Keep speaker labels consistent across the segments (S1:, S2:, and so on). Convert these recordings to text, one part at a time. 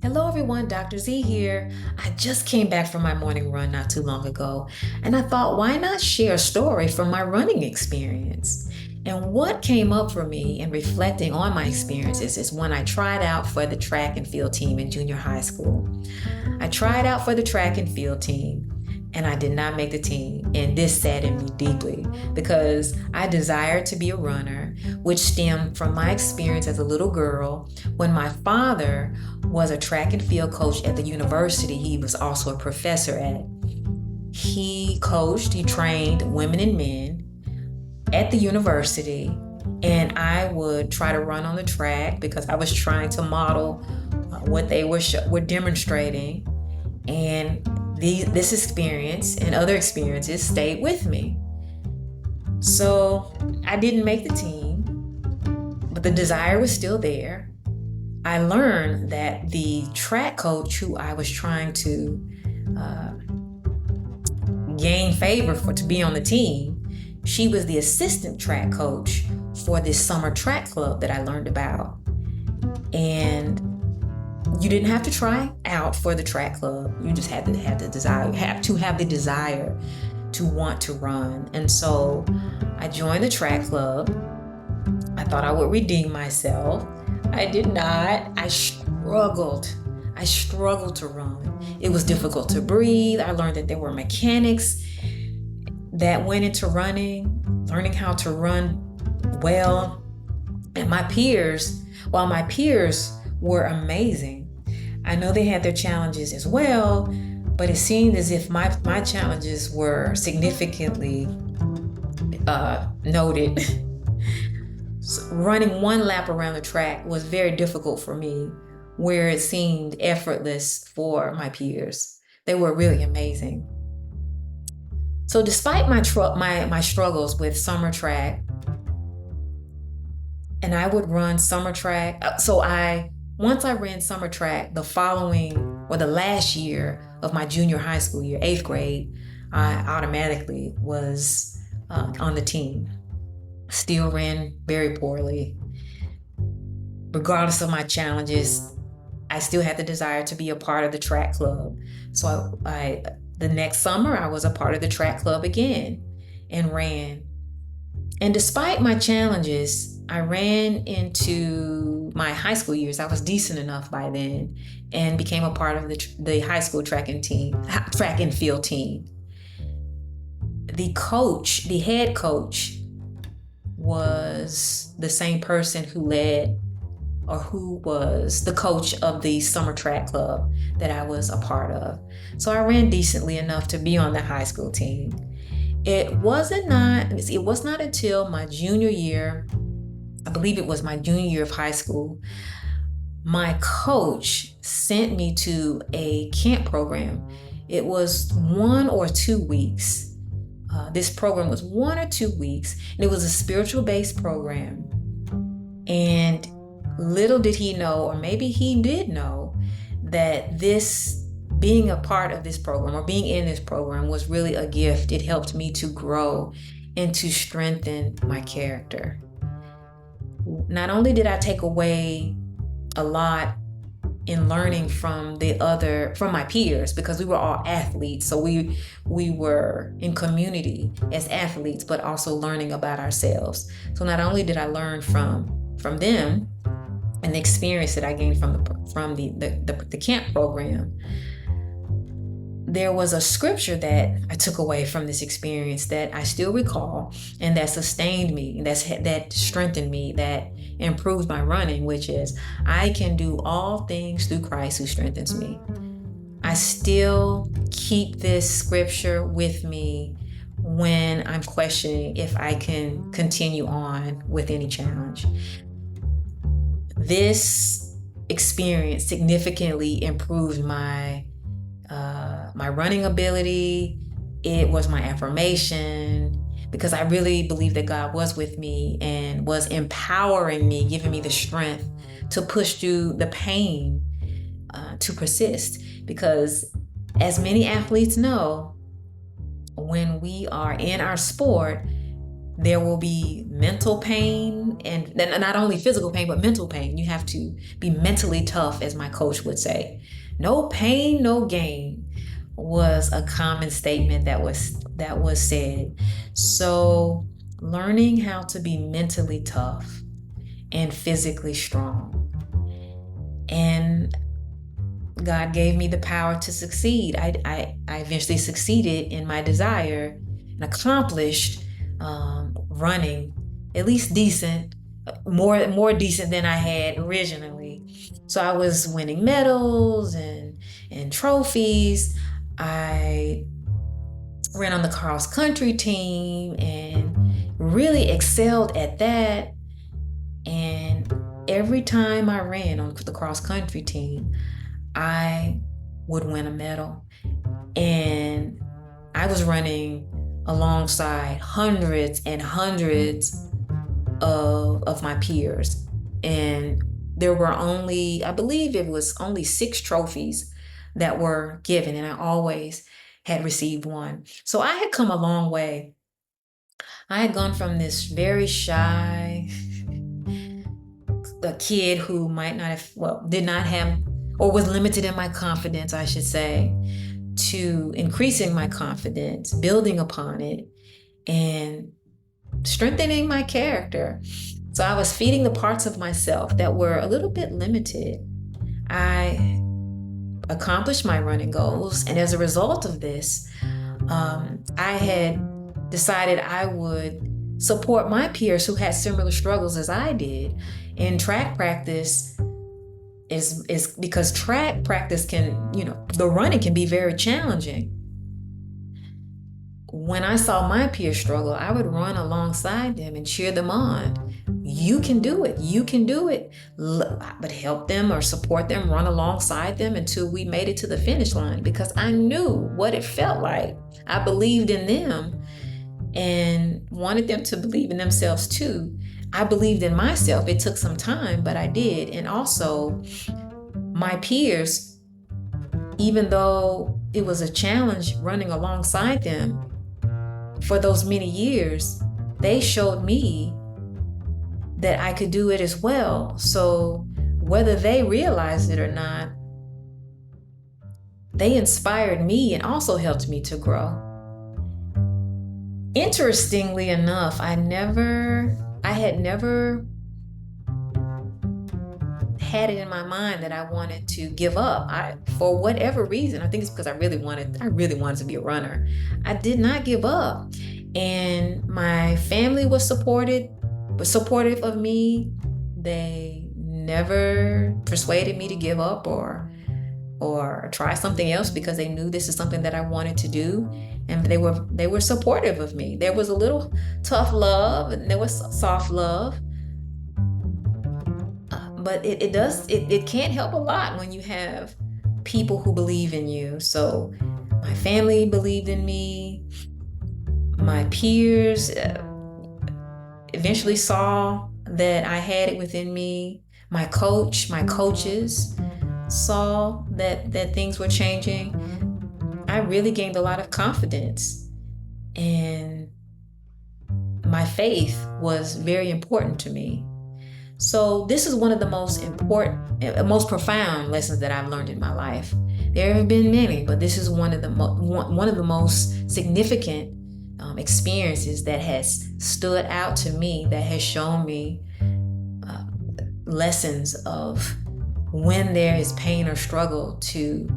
S1: Hello everyone, Dr. Z here. I just came back from my morning run not too long ago, and I thought, why not share a story from my running experience? And what came up for me in reflecting on my experiences is when I tried out for the track and field team in junior high school. I tried out for the track and field team, and I did not make the team. And this saddened me deeply because I desired to be a runner, which stemmed from my experience as a little girl when my father was a track and field coach at the university he was also a professor at. He trained women and men at the university, and I would try to run on the track because I was trying to model what they were demonstrating. And this experience and other experiences stayed with me. So I didn't make the team, but the desire was still there. I learned that the track coach who I was trying to gain favor for to be on the team, she was the assistant track coach for this summer track club that I learned about. And you didn't have to try out for the track club. You just had to have the desire. You have to have the desire to want to run. And so I joined the track club. I thought I would redeem myself. I did not. I struggled. I struggled to run. It was difficult to breathe. I learned that there were mechanics that went into running, learning how to run well. And while my peers were amazing, I know they had their challenges as well, but it seemed as if my challenges were significantly noted. So running one lap around the track was very difficult for me, where it seemed effortless for my peers. They were really amazing. So despite my struggles with summer track, and I would run summer track. Once I ran summer track, the last year of my junior high school year, 8th grade, I automatically was on the team. Still ran very poorly. Regardless of my challenges, I still had the desire to be a part of the track club. So the next summer, I was a part of the track club again and ran. And despite my challenges, I ran into my high school years. I was decent enough by then and became a part of the high school track and field team. The head coach, was the same person who was the coach of the summer track club that I was a part of. So I ran decently enough to be on the high school team. It was not until my junior year, I believe it was my junior year of high school, my coach sent me to a camp program. It was 1 or 2 weeks. This program was 1 or 2 weeks, and it was a spiritual-based program. And little did he know, or maybe he did know, that being a part of this program or being in this program was really a gift. It helped me to grow and to strengthen my character. Not only did I take away a lot in learning from my peers, because we were all athletes, so we were in community as athletes, but also learning about ourselves. So not only did I learn from them and the experience that I gained from the camp program, there was a scripture that I took away from this experience that I still recall and that sustained me, that strengthened me, that improved my running, which is, I can do all things through Christ who strengthens me. I still keep this scripture with me when I'm questioning if I can continue on with any challenge. This experience significantly improved my running ability. It was my affirmation, because I really believe that God was with me and was empowering me, giving me the strength to push through the pain, to persist. Because as many athletes know, when we are in our sport, There will be mental pain, and not only physical pain, but mental pain. You have to be mentally tough, as my coach would say. No pain, no gain was a common statement that was said. So learning how to be mentally tough and physically strong. And God gave me the power to succeed. I eventually succeeded in my desire and accomplished running at least decent, more decent than I had originally. So I was winning medals and trophies. I ran on the cross country team and really excelled at that. And every time I ran on the cross country team, I would win a medal. And I was running alongside hundreds and hundreds of my peers. And there were only, I believe it was only 6 trophies that were given, and I always had received one. So I had come a long way. I had gone from this very shy a kid who might not have, did not have, or was limited in my confidence, I should say, to increasing my confidence, building upon it, and strengthening my character. So I was feeding the parts of myself that were a little bit limited. I accomplished my running goals, and as a result of this, I had decided I would support my peers who had similar struggles as I did. In track practice, is because track practice can, the running can be very challenging. When I saw my peers struggle, I would run alongside them and cheer them on. You can do it. You can do it. But help them or support them, run alongside them until we made it to the finish line, because I knew what it felt like. I believed in them and wanted them to believe in themselves too. I believed in myself. It took some time, but I did. And also, my peers, even though it was a challenge running alongside them for those many years, they showed me that I could do it as well. So whether they realized it or not, they inspired me and also helped me to grow. Interestingly enough, I had never had it in my mind that I wanted to give up. For whatever reason, I think it's because I really wanted to be a runner. I did not give up. And my family was supportive of me. They never persuaded me to give up or try something else, because they knew this is something that I wanted to do. And they were supportive of me. There was a little tough love and there was soft love. But it can't help a lot when you have people who believe in you. So my family believed in me. My peers eventually saw that I had it within me. My coaches saw that things were changing. I really gained a lot of confidence, and my faith was very important to me. So this is one of the most profound lessons that I've learned in my life. There have been many, but this is one of the most significant experiences that has stood out to me, that has shown me lessons of when there is pain or struggle, to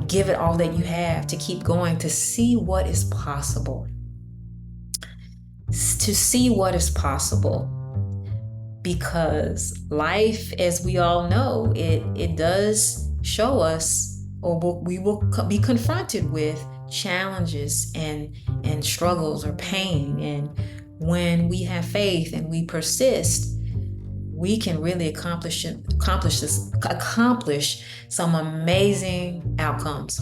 S1: give it all that you have, to keep going, to see what is possible. To see what is possible. Because life, as we all know, it does show us, or we will be confronted with challenges and struggles or pain. And when we have faith and we persist, we can really accomplish some amazing outcomes.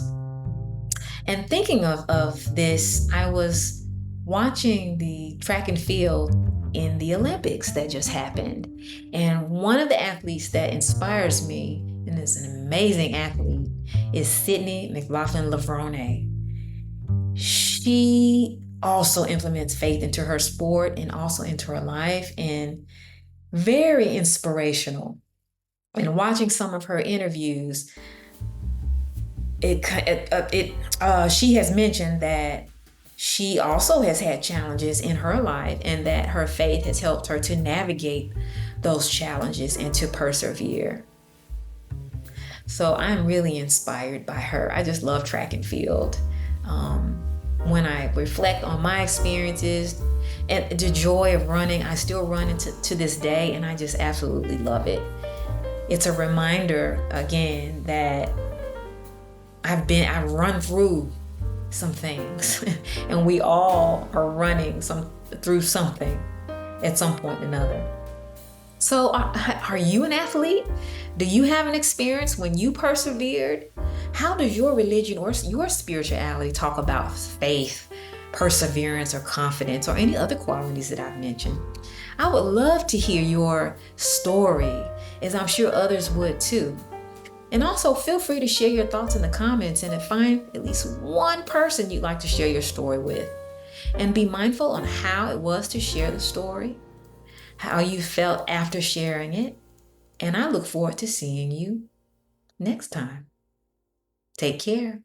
S1: And thinking of this, I was watching the track and field in the Olympics that just happened. And one of the athletes that inspires me, and is an amazing athlete, is Sydney McLaughlin-Lavrone. She also implements faith into her sport and also into her life, and very inspirational. And watching some of her interviews, she has mentioned that she also has had challenges in her life and that her faith has helped her to navigate those challenges and to persevere. So I'm really inspired by her. I just love track and field. When I reflect on my experiences and the joy of running, I still run to this day, and I just absolutely love it. It's a reminder again that I've run through some things and we all are running through something at some point or another. So are you an athlete? Do you have an experience when you persevered? How does your religion or your spirituality talk about faith, perseverance, or confidence, or any other qualities that I've mentioned? I would love to hear your story, as I'm sure others would too. And also feel free to share your thoughts in the comments and to find at least one person you'd like to share your story with. And be mindful on how it was to share the story, how you felt after sharing it. And I look forward to seeing you next time. Take care.